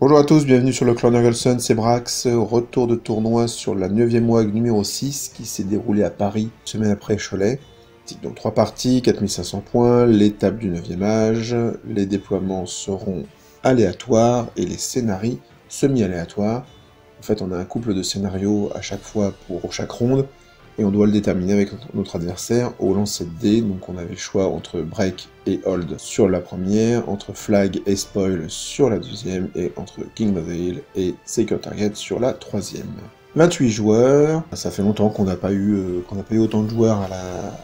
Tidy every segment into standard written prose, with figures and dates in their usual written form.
Bonjour à tous, bienvenue sur le clan Nurgleson, c'est Brax, retour de tournoi sur la 9e WAG numéro 6 qui s'est déroulée à Paris, une semaine après Cholet. Donc 3 parties, 4500 points, l'étape du 9e âge, les déploiements seront aléatoires et les scénarios semi-aléatoires. En fait on a un couple de scénarios à chaque fois pour chaque ronde, et on doit le déterminer avec notre adversaire au lancer de dés. Donc on avait le choix entre break et hold sur la première, entre flag et spoil sur la deuxième, et entre King of the Hill et Secure Target sur la troisième. 28 joueurs, ça fait longtemps qu'on n'a pas eu autant de joueurs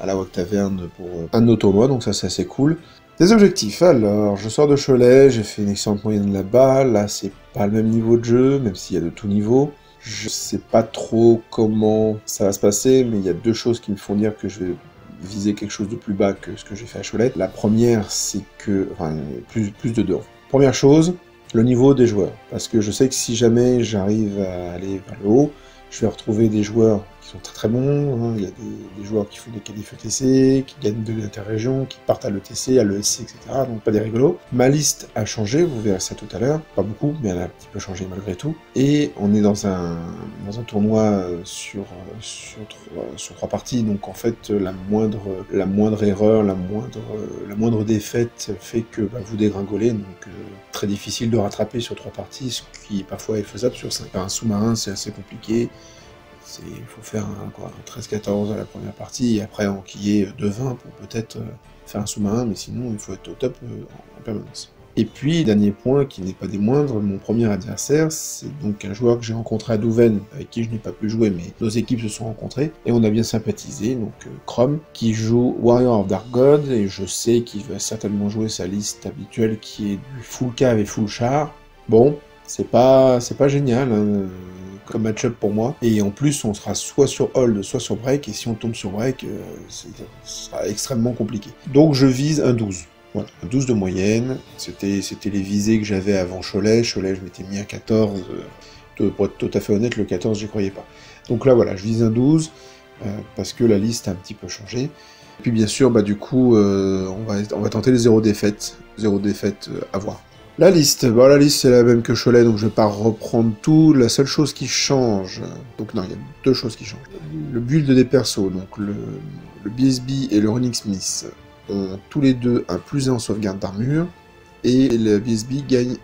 à la WAG Taverne pour un de nos tournois, donc ça c'est assez cool. Des objectifs, alors je sors de Cholet, j'ai fait une excellente moyenne là-bas, là c'est pas le même niveau de jeu, même s'il y a de tout niveau. Je sais pas trop comment ça va se passer, mais il y a deux choses qui me font dire que je vais viser quelque chose de plus bas que ce que j'ai fait à Cholet. La première, c'est que... enfin, plus de deux. Première chose, le niveau des joueurs. Parce que je sais que si jamais j'arrive à aller vers le haut, je vais retrouver des joueurs qui sont très très bons, hein. Il y a des joueurs qui font des qualifs ETC, qui gagnent de l'interrégion, qui partent à l'ETC, à l'ESC, etc. Donc pas des rigolos. Ma liste a changé, vous verrez ça tout à l'heure. Pas beaucoup, mais elle a un petit peu changé malgré tout. Et on est dans un tournoi sur 3 parties, donc en fait la moindre erreur, la moindre défaite fait que vous dégringolez, donc très difficile de rattraper sur 3 parties, ce qui parfois est faisable sur 5. Un sous-marin c'est assez compliqué. Il faut faire un 13-14 à la première partie, et après enquiller 2-20 pour peut-être faire un sous-marin, mais sinon il faut être au top en permanence. Et puis, dernier point, qui n'est pas des moindres, mon premier adversaire, c'est donc un joueur que j'ai rencontré à Douven, avec qui je n'ai pas pu jouer, mais nos équipes se sont rencontrées, et on a bien sympathisé, donc Chrome, qui joue Warrior of Dark God, et je sais qu'il va certainement jouer sa liste habituelle, qui est du full cave et full char. Bon, c'est pas génial, hein, comme match-up pour moi, et en plus on sera soit sur hold, soit sur break, et si on tombe sur break, ce sera extrêmement compliqué. Donc je vise un 12. Voilà, un 12 de moyenne, c'était les visées que j'avais avant Cholet. Cholet, je m'étais mis à 14, pour être tout à fait honnête, le 14, j'y croyais pas. Donc là, voilà, je vise un 12, parce que la liste a un petit peu changé. Et puis bien sûr, du coup, on va tenter les 0 défaites. 0 défaites à voir. La liste, la liste c'est la même que Cholet, donc je vais pas reprendre tout. La seule chose qui change, donc non, il y a deux choses qui changent. Le build des persos, donc le BSB et le Running Smith, ont tous les deux un +1 en sauvegarde d'armure, et le BSB gagne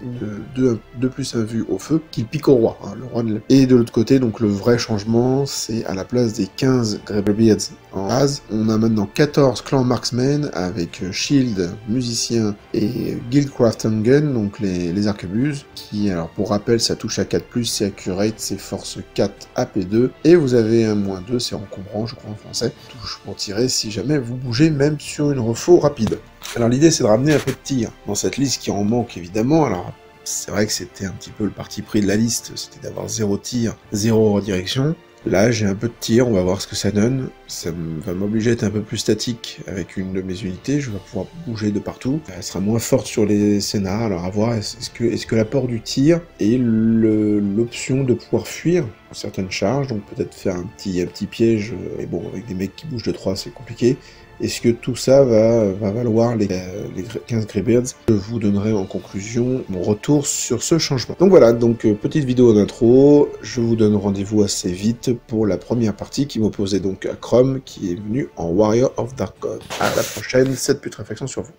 2+1 vue au feu, qui pique au roi, hein, le roi de la... Et de l'autre côté, donc le vrai changement, c'est à la place des 15 Greybeards en base, on a maintenant 14 clans marksmen, avec Shield, musicien, et Guildcraft and Gun, donc les arquebuses, qui, alors pour rappel, ça touche à 4+, c'est accurate, c'est force 4, AP2, et vous avez un -2, c'est encombrant, je crois en français, touche pour tirer si jamais vous bougez, même sur une refo rapide. Alors l'idée c'est de ramener un peu de tir dans cette liste qui en manque évidemment. Alors c'est vrai que c'était un petit peu le parti pris de la liste, c'était d'avoir 0 tir, 0 redirection. Là j'ai un peu de tir, on va voir ce que ça donne. Ça va m'obliger à être un peu plus statique avec une de mes unités, je vais pouvoir bouger de partout. Elle sera moins forte sur les scénars, alors à voir est-ce que l'apport du tir et l'option de pouvoir fuir certaines charges, donc peut-être faire un petit piège, et bon avec des mecs qui bougent de 3 c'est compliqué. Est-ce que tout ça va valoir les 15 Greybeards? Je vous donnerai en conclusion mon retour sur ce changement. Donc voilà, petite vidéo d'intro, je vous donne rendez-vous assez vite pour la première partie qui m'opposait donc à Chrome, qui est venu en Warrior of Dark God. À la prochaine, cette putréfaction sur vous.